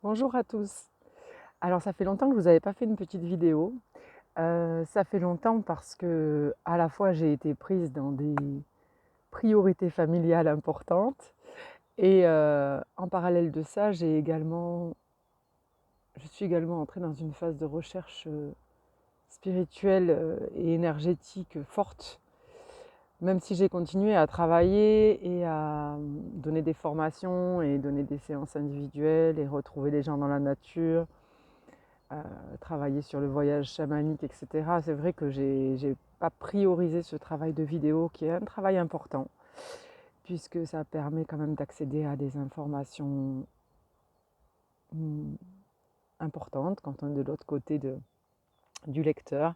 Bonjour à tous. Alors ça fait longtemps que je vous avais pas fait une petite vidéo. Ça fait longtemps parce que à la fois j'ai été prise dans des priorités familiales importantes et en parallèle de ça, je suis également entrée dans une phase de recherche spirituelle et énergétique forte. Même si j'ai continué à travailler et à donner des formations et donner des séances individuelles et retrouver des gens dans la nature, travailler sur le voyage chamanique, etc. C'est vrai que j'ai pas priorisé ce travail de vidéo qui est un travail important, puisque ça permet quand même d'accéder à des informations mm, importantes quand on est de l'autre côté du lecteur.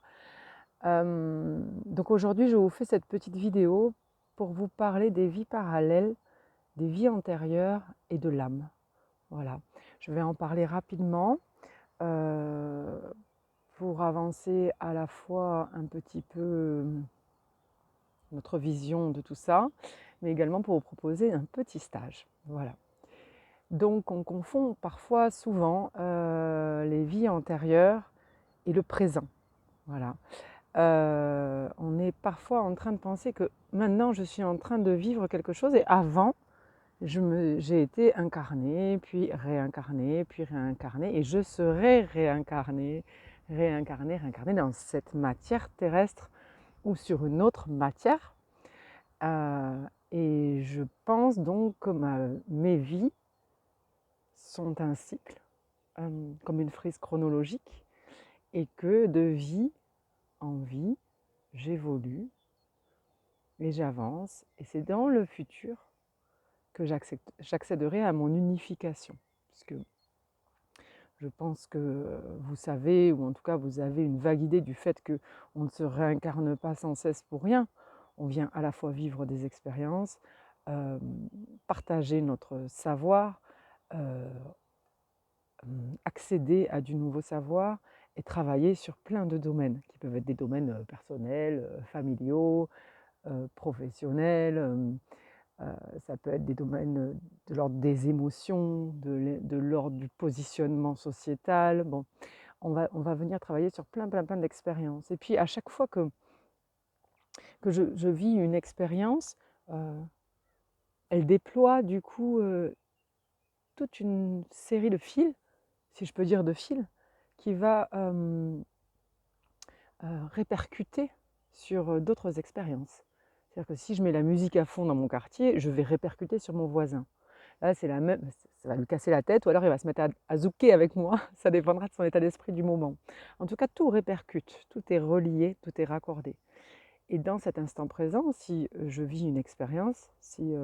Donc aujourd'hui, je vous fais cette petite vidéo pour vous parler des vies parallèles, des vies antérieures et de l'âme. Voilà, je vais en parler rapidement. Euh, pour avancer à la fois un petit peu notre vision de tout ça, mais également pour vous proposer un petit stage. Voilà. Donc on confond parfois souvent les vies antérieures et le présent. Voilà. On est parfois en train de penser que maintenant je suis en train de vivre quelque chose et avant j'ai été incarnée, puis réincarnée, puis réincarnée et je serai réincarnée dans cette matière terrestre ou sur une autre matière. Et je pense donc que mes vies sont un cycle, comme une frise chronologique, et que de vie en vie, j'évolue et j'avance. Et c'est dans le futur que j'accéderai à mon unification. Puisque je pense que vous savez, ou en tout cas vous avez une vague idée du fait qu'on ne se réincarne pas sans cesse pour rien. On vient à la fois vivre des expériences, euh, partager notre savoir, euh, accéder à du nouveau savoir et travailler sur plein de domaines, qui peuvent être des domaines personnels, familiaux, professionnels. Ça peut être des domaines de l'ordre des émotions, de l'ordre du positionnement sociétal. Bon, on va venir travailler sur plein d'expériences. Et puis à chaque fois que je vis une expérience, euh, elle déploie du coup toute une série de fils, si je peux dire de fils, qui va répercuter sur d'autres expériences. C'est-à-dire que si je mets la musique à fond dans mon quartier, je vais répercuter sur mon voisin. Là, c'est la même, ça va lui casser la tête, ou alors il va se mettre à zouker avec moi, ça dépendra de son état d'esprit du moment. En tout cas, tout répercute, tout est relié, tout est raccordé. Et dans cet instant présent, si je vis une expérience, si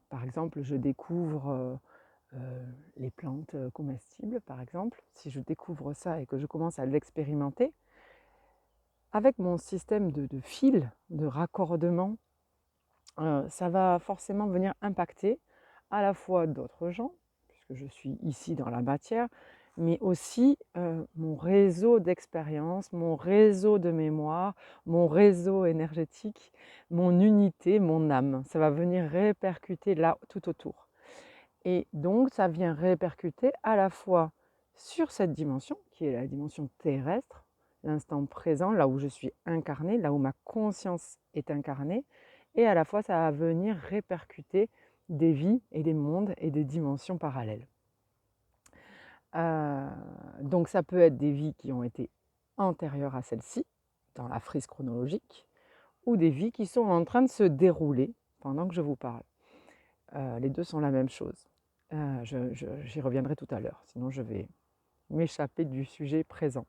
par exemple je découvre les plantes comestibles, par exemple, si je découvre ça et que je commence à l'expérimenter, avec mon système de fils, de raccordement, ça va forcément venir impacter à la fois d'autres gens, puisque je suis ici dans la matière, mais aussi mon réseau d'expérience, mon réseau de mémoire, mon réseau énergétique, mon unité, mon âme. Ça va venir répercuter là tout autour. Et donc, ça vient répercuter à la fois sur cette dimension, qui est la dimension terrestre, l'instant présent, là où je suis incarnée, là où ma conscience est incarnée, et à la fois, ça va venir répercuter des vies et des mondes et des dimensions parallèles. Euh, donc, ça peut être des vies qui ont été antérieures à celle-ci, dans la frise chronologique, ou des vies qui sont en train de se dérouler pendant que je vous parle. Les deux sont la même chose. J'y reviendrai tout à l'heure, sinon je vais m'échapper du sujet présent.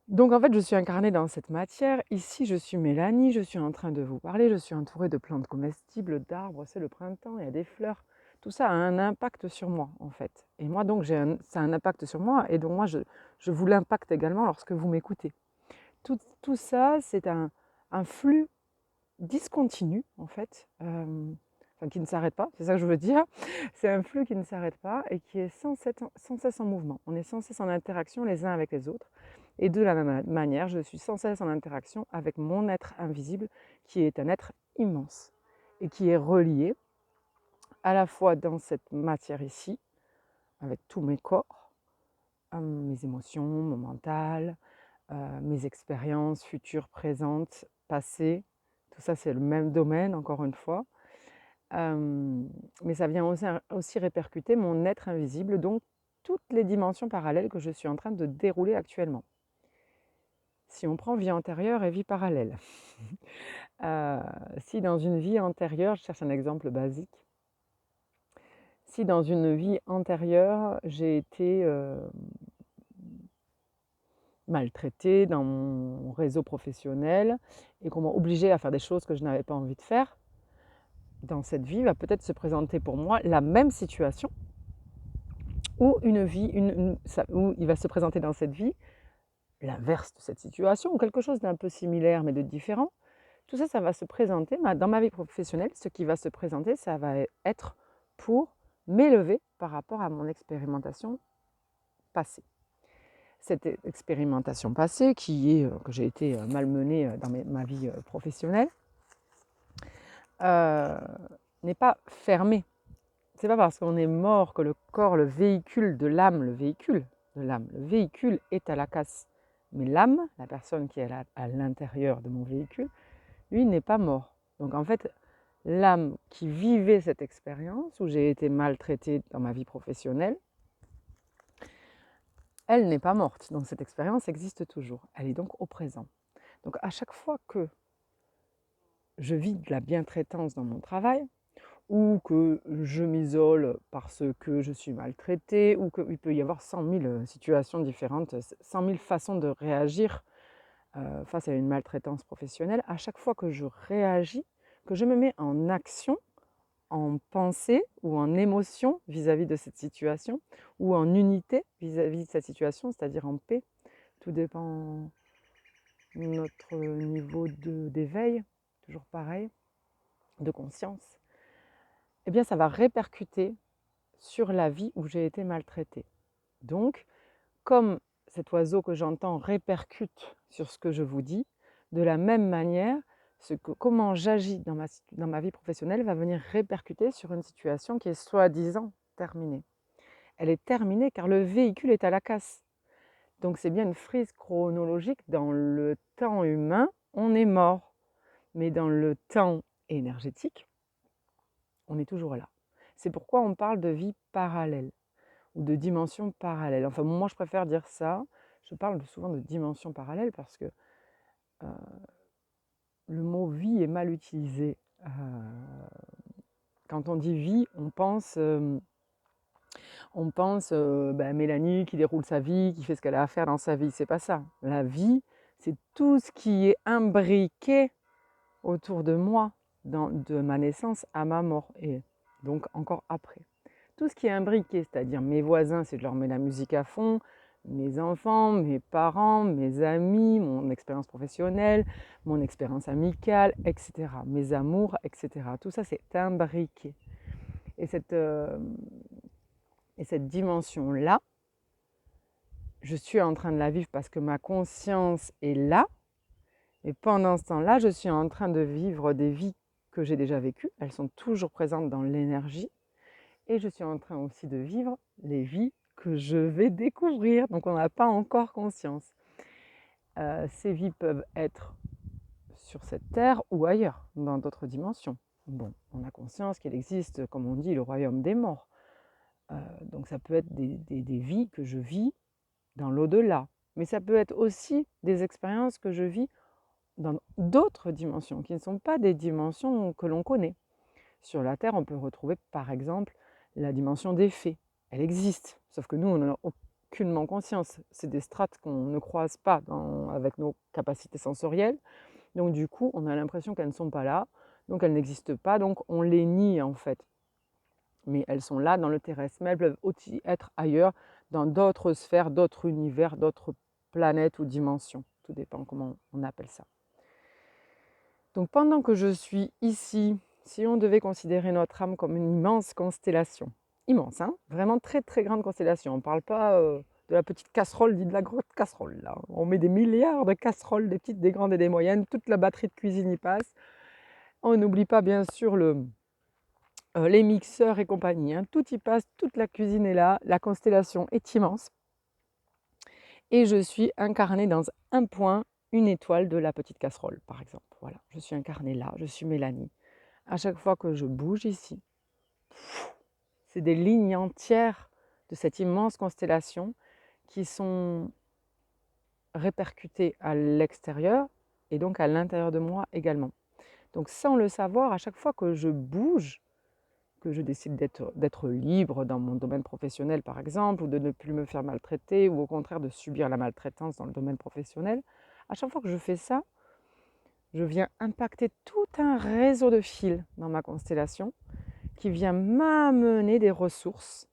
Donc en fait, je suis incarnée dans cette matière. Ici, je suis Mélanie, je suis en train de vous parler, je suis entourée de plantes comestibles, d'arbres, c'est le printemps, il y a des fleurs. Tout ça a un impact sur moi, en fait. Et moi, donc, ça a un impact sur moi, et donc moi, je vous l'impacte également lorsque vous m'écoutez. Tout ça, c'est un flux discontinu, en fait, enfin qui ne s'arrête pas, c'est ça que je veux dire. C'est un flux qui ne s'arrête pas et qui est sans cesse en mouvement. On est sans cesse en interaction les uns avec les autres. Et de la même manière, je suis sans cesse en interaction avec mon être invisible, qui est un être immense et qui est relié à la fois dans cette matière ici, avec tout mes corps, mes émotions, mon mental, mes expériences futures, présentes, passées. Tout ça, c'est le même domaine, encore une fois. Mais ça vient aussi répercuter mon être invisible, donc toutes les dimensions parallèles que je suis en train de dérouler actuellement. Si on prend vie antérieure et vie parallèle. Si dans une vie antérieure, je cherche un exemple basique, si dans une vie antérieure, j'ai été maltraitée dans mon réseau professionnel et qu'on m'a obligée à faire des choses que je n'avais pas envie de faire, dans cette vie va peut-être se présenter pour moi la même situation ou une vie, où il va se présenter dans cette vie l'inverse de cette situation ou quelque chose d'un peu similaire mais de différent. Tout ça, ça va se présenter dans ma vie professionnelle. Ce qui va se présenter, ça va être pour m'élever par rapport à mon expérimentation passée. Cette expérimentation passée que j'ai été malmenée dans ma vie professionnelle n'est pas fermée. C'est pas parce qu'on est mort que le corps, le véhicule de l'âme, le véhicule est à la casse. Mais l'âme, la personne qui est à l'intérieur de mon véhicule, lui n'est pas mort. Donc en fait, l'âme qui vivait cette expérience où j'ai été maltraitée dans ma vie professionnelle, elle n'est pas morte. Donc cette expérience existe toujours. Elle est donc au présent. Donc à chaque fois que je vis de la bientraitance dans mon travail, ou que je m'isole parce que je suis maltraitée, ou qu'il peut y avoir 100 000 situations différentes, 100 000 façons de réagir face à une maltraitance professionnelle, à chaque fois que je réagis, que je me mets en action, en pensée ou en émotion vis-à-vis de cette situation, ou en unité vis-à-vis de cette situation, c'est-à-dire en paix, tout dépend de notre niveau d'éveil, toujours pareil, de conscience, eh bien ça va répercuter sur la vie où j'ai été maltraitée. Donc, comme cet oiseau que j'entends répercute sur ce que je vous dis, de la même manière, comment j'agis dans ma vie professionnelle va venir répercuter sur une situation qui est soi-disant terminée. Elle est terminée car le véhicule est à la casse. Donc c'est bien une frise chronologique. Dans le temps humain, on est mort. Mais dans le temps énergétique, on est toujours là. C'est pourquoi on parle de vie parallèle ou de dimension parallèle. Enfin, moi, je préfère dire ça. Je parle souvent de dimension parallèle parce que le mot vie est mal utilisé. Quand on dit vie, on pense Mélanie qui déroule sa vie, qui fait ce qu'elle a à faire dans sa vie. C'est pas ça. La vie, c'est tout ce qui est imbriqué autour de moi, de ma naissance à ma mort, et donc encore après. Tout ce qui est imbriqué, c'est-à-dire mes voisins, si je leur mets la musique à fond, mes enfants, mes parents, mes amis, mon expérience professionnelle, mon expérience amicale, etc. Mes amours, etc. Tout ça, c'est imbriqué. Et cette dimension-là, je suis en train de la vivre parce que ma conscience est là. Et pendant ce temps-là, je suis en train de vivre des vies que j'ai déjà vécues. Elles sont toujours présentes dans l'énergie. Et je suis en train aussi de vivre les vies que je vais découvrir. Donc on n'a pas encore conscience. Ces vies peuvent être sur cette terre ou ailleurs, dans d'autres dimensions. Bon, on a conscience qu'il existe, comme on dit, le royaume des morts. Donc ça peut être des vies que je vis dans l'au-delà. Mais ça peut être aussi des expériences que je vis dans d'autres dimensions, qui ne sont pas des dimensions que l'on connaît. Sur la Terre, on peut retrouver par exemple la dimension des fées. Elle existe, sauf que nous, on n'en a aucunement conscience. C'est des strates qu'on ne croise pas avec nos capacités sensorielles. Donc du coup, on a l'impression qu'elles ne sont pas là, donc elles n'existent pas, donc on les nie en fait. Mais elles sont là dans le terrestre, mais elles peuvent aussi être ailleurs, dans d'autres sphères, d'autres univers, d'autres planètes ou dimensions. Tout dépend comment on appelle ça. Donc pendant que je suis ici, si on devait considérer notre âme comme une immense constellation, immense, hein, vraiment très très grande constellation, on ne parle pas de la petite casserole, dit de la grosse casserole, là. On met des milliards de casseroles, des petites, des grandes et des moyennes, toute la batterie de cuisine y passe. On n'oublie pas bien sûr les mixeurs et compagnie, hein, tout y passe, toute la cuisine est là, la constellation est immense et je suis incarnée dans un point, une étoile de la petite casserole, par exemple. Voilà, je suis incarnée là, je suis Mélanie. À chaque fois que je bouge ici, c'est des lignes entières de cette immense constellation qui sont répercutées à l'extérieur et donc à l'intérieur de moi également. Donc sans le savoir, à chaque fois que je bouge, que je décide d'être libre dans mon domaine professionnel par exemple, ou de ne plus me faire maltraiter, ou au contraire de subir la maltraitance dans le domaine professionnel, à chaque fois que je fais ça, je viens impacter tout un réseau de fils dans ma constellation qui vient m'amener des ressources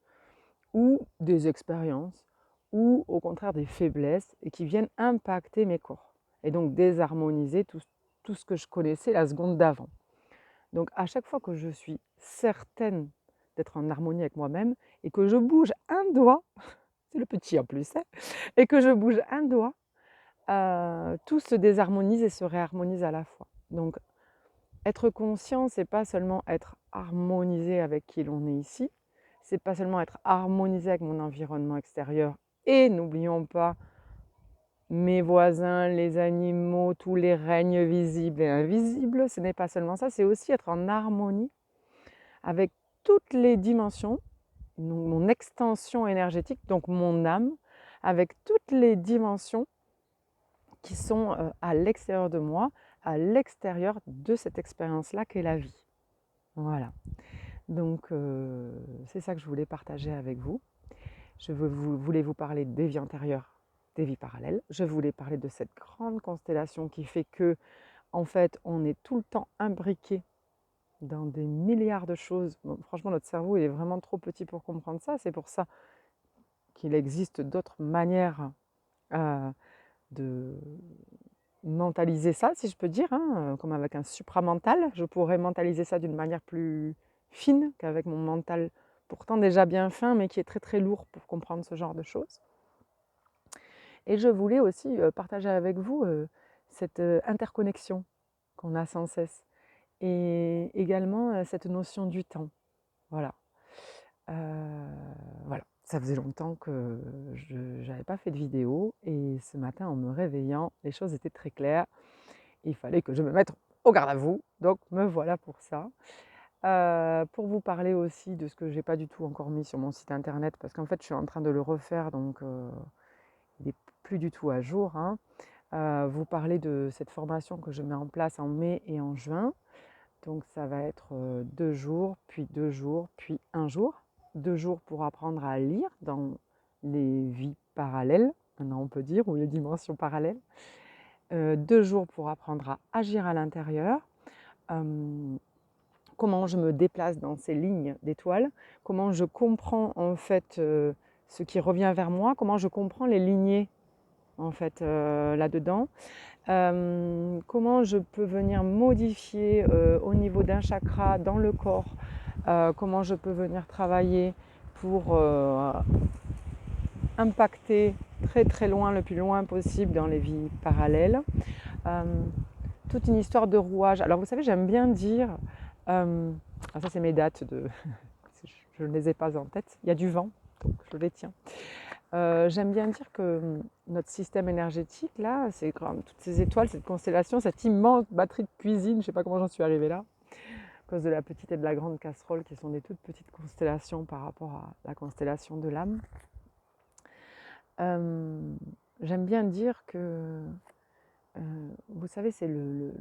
ou des expériences ou au contraire des faiblesses et qui viennent impacter mes corps et donc désharmoniser tout ce que je connaissais la seconde d'avant. Donc à chaque fois que je suis certaine d'être en harmonie avec moi-même et que je bouge un doigt, c'est le petit en plus, hein, et que je bouge un doigt, tout se désharmonise et se réharmonise à la fois. Donc être conscient, c'est pas seulement être harmonisé avec qui l'on est ici, c'est pas seulement être harmonisé avec mon environnement extérieur et n'oublions pas mes voisins, les animaux, tous les règnes visibles et invisibles, ce n'est pas seulement ça, c'est aussi être en harmonie avec toutes les dimensions, mon extension énergétique, donc mon âme, avec toutes les dimensions qui sont à l'extérieur de moi, à l'extérieur de cette expérience-là qu'est la vie. Voilà. Donc c'est ça que je voulais partager avec vous. Je voulais vous parler des vies antérieures, des vies parallèles. Je voulais parler de cette grande constellation qui fait que, en fait, on est tout le temps imbriqué dans des milliards de choses. Bon, franchement, notre cerveau, il est vraiment trop petit pour comprendre ça. C'est pour ça qu'il existe d'autres manières de mentaliser ça, si je peux dire, hein, comme avec un supramental. Je pourrais mentaliser ça d'une manière plus fine qu'avec mon mental pourtant déjà bien fin, mais qui est très très lourd pour comprendre ce genre de choses. Et je voulais aussi partager avec vous cette interconnexion qu'on a sans cesse et également cette notion du temps. Voilà. Voilà. Ça faisait longtemps que je n'avais pas fait de vidéo et ce matin en me réveillant, les choses étaient très claires. Il fallait que je me mette au garde à vous, donc me voilà pour ça. Pour vous parler aussi de ce que j'ai pas du tout encore mis sur mon site internet parce qu'en fait je suis en train de le refaire donc il n'est plus du tout à jour, hein. Vous parler de cette formation que je mets en place en mai et en juin. Donc ça va être 2 jours, puis 2 jours, puis 1 jour. 2 jours pour apprendre à lire dans les vies parallèles, maintenant on peut dire, ou les dimensions parallèles. 2 jours pour apprendre à agir à l'intérieur. Comment je me déplace dans ces lignes d'étoiles, comment je comprends en fait ce qui revient vers moi, comment je comprends les lignées en fait là-dedans. Comment je peux venir modifier au niveau d'un chakra dans le corps, comment je peux venir travailler pour impacter très très loin, le plus loin possible dans les vies parallèles. Toute une histoire de rouage. Alors vous savez, j'aime bien dire, ça c'est mes dates, je ne les ai pas en tête, il y a du vent, donc je les tiens. J'aime bien dire que notre système énergétique, là, c'est toutes ces étoiles, cette constellation, cette immense batterie de cuisine, je ne sais pas comment j'en suis arrivée là, à cause de la petite et de la grande casserole, qui sont des toutes petites constellations par rapport à la constellation de l'âme. J'aime bien dire que, vous savez, c'est le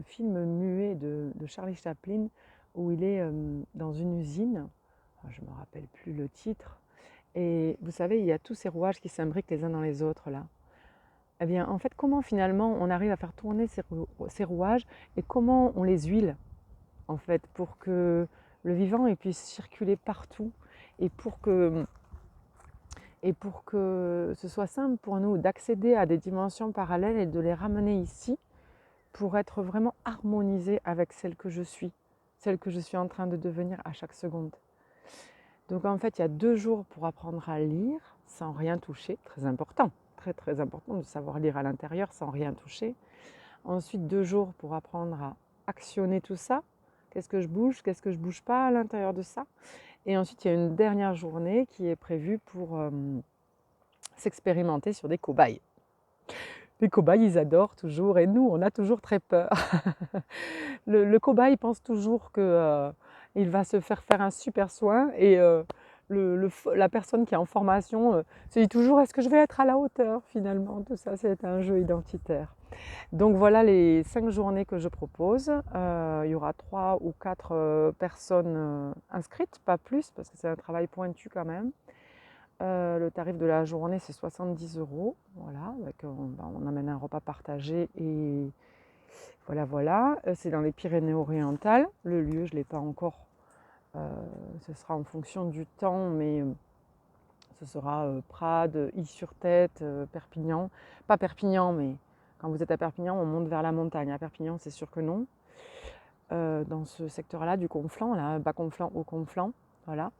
film muet de Charlie Chaplin, où il est dans une usine, je ne me rappelle plus le titre, et vous savez, il y a tous ces rouages qui s'imbriquent les uns dans les autres là. Eh bien, en fait, comment finalement on arrive à faire tourner ces rouages et comment on les huile, en fait, pour que le vivant il puisse circuler partout et pour que ce soit simple pour nous d'accéder à des dimensions parallèles et de les ramener ici pour être vraiment harmonisé avec celle que je suis en train de devenir à chaque seconde. Donc en fait, il y a 2 jours pour apprendre à lire sans rien toucher, très important, très très important de savoir lire à l'intérieur sans rien toucher. Ensuite, 2 jours pour apprendre à actionner tout ça, qu'est-ce que je bouge pas à l'intérieur de ça. Et ensuite, il y a une dernière journée qui est prévue pour s'expérimenter sur des cobayes. Les cobayes, ils adorent toujours, et nous, on a toujours très peur. Le cobaye pense toujours que il va se faire faire un super soin, et la personne qui est en formation se dit toujours: est-ce que je vais être à la hauteur finalement? Tout ça, c'est un jeu identitaire. Donc voilà les 5 journées que je propose. Il y aura 3 ou 4 personnes inscrites, pas plus, parce que c'est un travail pointu quand même. Le tarif de la journée, c'est 70 €. Voilà, on amène un repas partagé, et voilà. C'est dans les Pyrénées-Orientales. Le lieu, je ne l'ai pas encore. Ce sera en fonction du temps, mais ce sera Prades, Ys-sur-Tête, Perpignan. Pas Perpignan, mais quand vous êtes à Perpignan, on monte vers la montagne. À Perpignan, c'est sûr que non. Dans ce secteur-là, du Conflent, là, bas Conflent, haut Conflent. Voilà.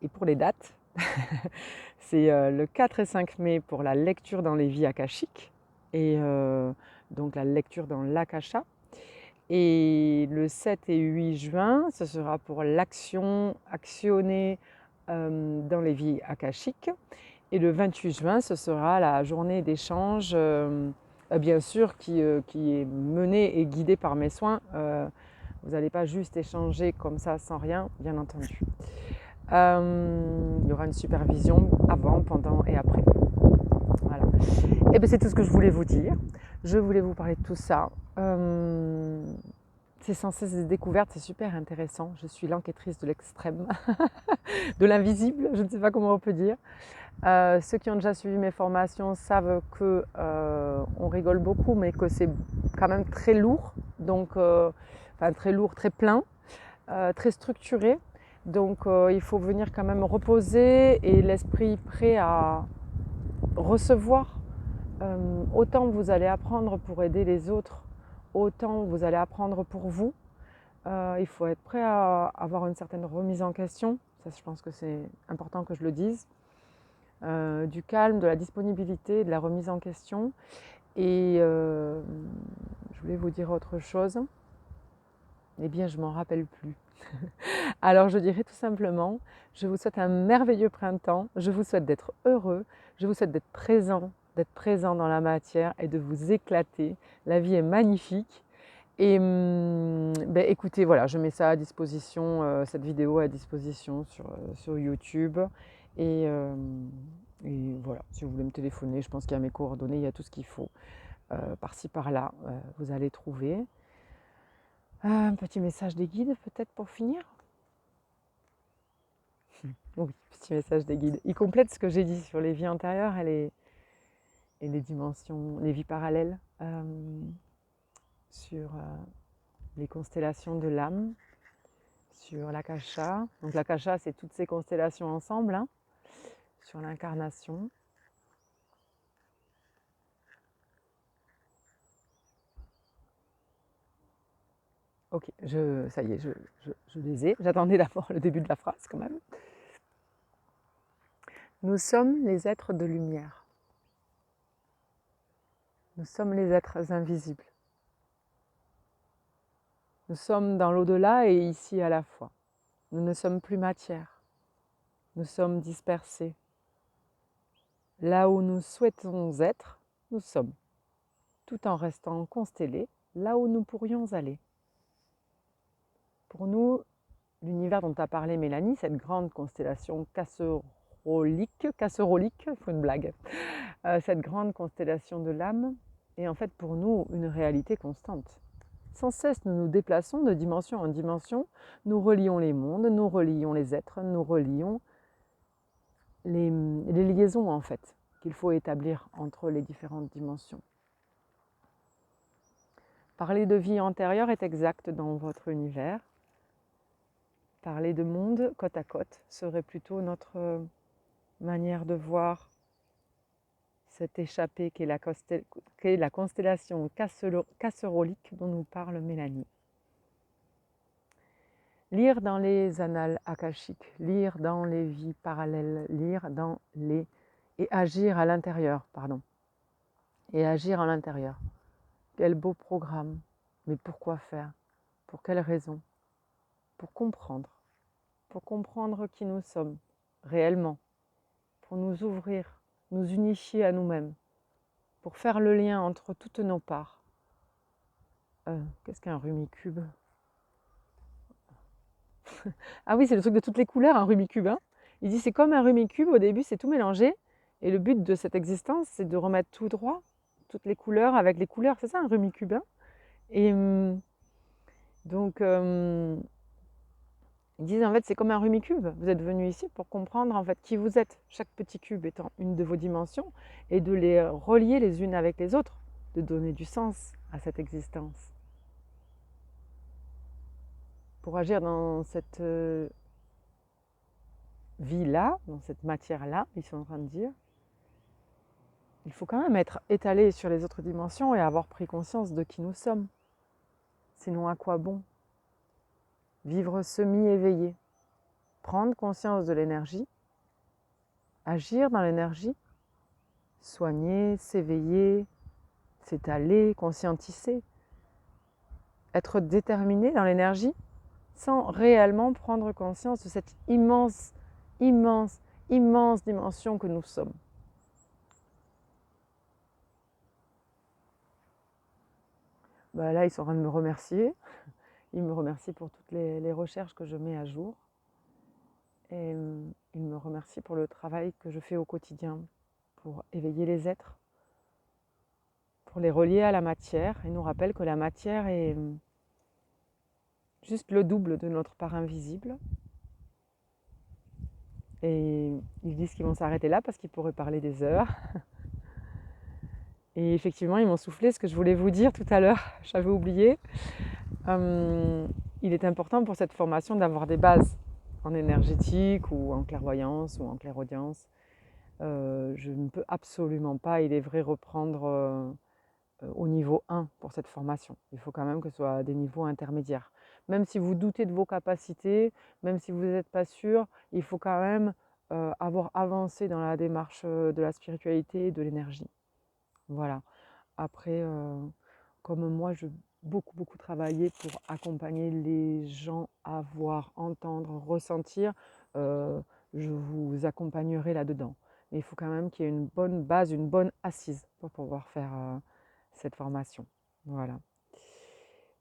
Et pour les dates, c'est le 4 et 5 mai pour la lecture dans les vies akashiques, et donc la lecture dans l'Akasha. Et le 7 et 8 juin, ce sera pour actionner dans les vies akashiques. Et le 28 juin, ce sera la journée d'échange, bien sûr, qui est menée et guidée par mes soins. Vous n'allez pas juste échanger comme ça sans rien, bien entendu. Il y aura une supervision avant, pendant et après. Voilà. Et bien c'est tout ce que je voulais vous dire. Je voulais vous parler de tout ça. C'est sans cesse des découvertes, c'est super intéressant. Je suis l'enquêtrice de l'extrême, de l'invisible, je ne sais pas comment on peut dire. Ceux qui ont déjà suivi mes formations savent que on rigole beaucoup, mais que c'est quand même très lourd, donc très lourd, très plein, très structuré. Donc il faut venir quand même reposer et l'esprit prêt à recevoir. Autant vous allez apprendre pour aider les autres, autant vous allez apprendre pour vous. Il faut être prêt à avoir une certaine remise en question. Ça, je pense que c'est important que je le dise. Du calme, de la disponibilité, de la remise en question. Et je voulais vous dire autre chose. Eh bien, je m'en rappelle plus. Alors, je dirais tout simplement, je vous souhaite un merveilleux printemps. Je vous souhaite d'être heureux. Je vous souhaite d'être présent dans la matière et de vous éclater. La vie est magnifique. Et écoutez, voilà, je mets ça à disposition, cette vidéo à disposition sur YouTube. Et voilà, si vous voulez me téléphoner, je pense qu'il y a mes coordonnées, il y a tout ce qu'il faut. Par-ci, par-là, vous allez trouver. Un petit message des guides, peut-être pour finir. Oui, petit message des guides. Il complète ce que j'ai dit sur les vies antérieures et les dimensions, les vies parallèles, sur les constellations de l'âme, sur l'Akasha. Donc l'Akasha, c'est toutes ces constellations ensemble, hein, sur l'incarnation. Ok, ça y est, je les ai. J'attendais d'abord le début de la phrase quand même. Nous sommes les êtres de lumière. Nous sommes les êtres invisibles. Nous sommes dans l'au-delà et ici à la fois. Nous ne sommes plus matière. Nous sommes dispersés. Là où nous souhaitons être, nous sommes, tout en restant constellés là où nous pourrions aller. Pour nous, l'univers dont a parlé Mélanie, cette grande constellation casserolique, il faut une blague, cette grande constellation de l'âme est en fait pour nous une réalité constante. Sans cesse, nous nous déplaçons de dimension en dimension, nous relions les mondes, nous relions les êtres, nous relions les liaisons en fait qu'il faut établir entre les différentes dimensions. Parler de vie antérieure est exact dans votre univers. Parler de monde côte à côte serait plutôt notre manière de voir cette échappée qu'est la constellation casserolique dont nous parle Mélanie. Lire dans les annales akashiques, lire dans les vies parallèles, lire dans les... et agir à l'intérieur, Et agir à l'intérieur. Quel beau programme. Mais pourquoi faire? Pour quelle raison? pour comprendre qui nous sommes réellement, pour nous ouvrir, nous unifier à nous-mêmes, pour faire le lien entre toutes nos parts. Qu'est-ce qu'un rumicube? Ah oui, c'est le truc de toutes les couleurs, un rumicube. Hein. Il dit c'est comme un rumicube, au début c'est tout mélangé, et le but de cette existence c'est de remettre tout droit, toutes les couleurs avec les couleurs, c'est ça un rumicube. Hein. Et donc, ils disent en fait c'est comme un rumicube, vous êtes venu ici pour comprendre en fait qui vous êtes, chaque petit cube étant une de vos dimensions, et de les relier les unes avec les autres, de donner du sens à cette existence. Pour agir dans cette vie-là, dans cette matière-là, ils sont en train de dire, il faut quand même être étalé sur les autres dimensions et avoir pris conscience de qui nous sommes. Sinon, à quoi bon? Vivre semi-éveillé, prendre conscience de l'énergie, agir dans l'énergie, soigner, s'éveiller, s'étaler, conscientiser, être déterminé dans l'énergie sans réellement prendre conscience de cette immense, immense, immense dimension que nous sommes. Bah là, ils sont en train de me remercier. Ils me remercient pour toutes les recherches que je mets à jour. Et ils me remercient pour le travail que je fais au quotidien pour éveiller les êtres, pour les relier à la matière. Ils nous rappellent que la matière est juste le double de notre part invisible. Et ils disent qu'ils vont s'arrêter là parce qu'ils pourraient parler des heures. Et effectivement, ils m'ont soufflé ce que je voulais vous dire tout à l'heure. J'avais oublié. Il est important pour cette formation d'avoir des bases en énergétique ou en clairvoyance ou en clairaudience. Je ne peux absolument pas, il est vrai, reprendre au niveau 1 pour cette formation. Il faut quand même que ce soit des niveaux intermédiaires. Même si vous doutez de vos capacités, même si vous n'êtes pas sûr, il faut quand même avoir avancé dans la démarche de la spiritualité et de l'énergie. Voilà. Après, comme moi, je beaucoup travaillé pour accompagner les gens à voir, entendre, ressentir, je vous accompagnerai là-dedans. Mais il faut quand même qu'il y ait une bonne base, une bonne assise pour pouvoir faire cette formation. Voilà.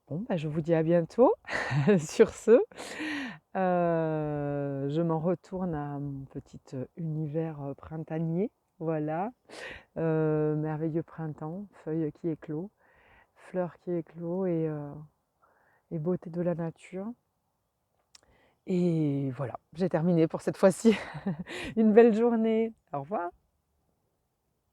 Bon, bah, je vous dis à bientôt. Sur ce, je m'en retourne à mon petit univers printanier. Voilà. Merveilleux printemps, feuilles qui éclosent, fleurs qui éclosent et beauté de la nature. Et voilà, j'ai terminé pour cette fois-ci. Une belle journée. Au revoir.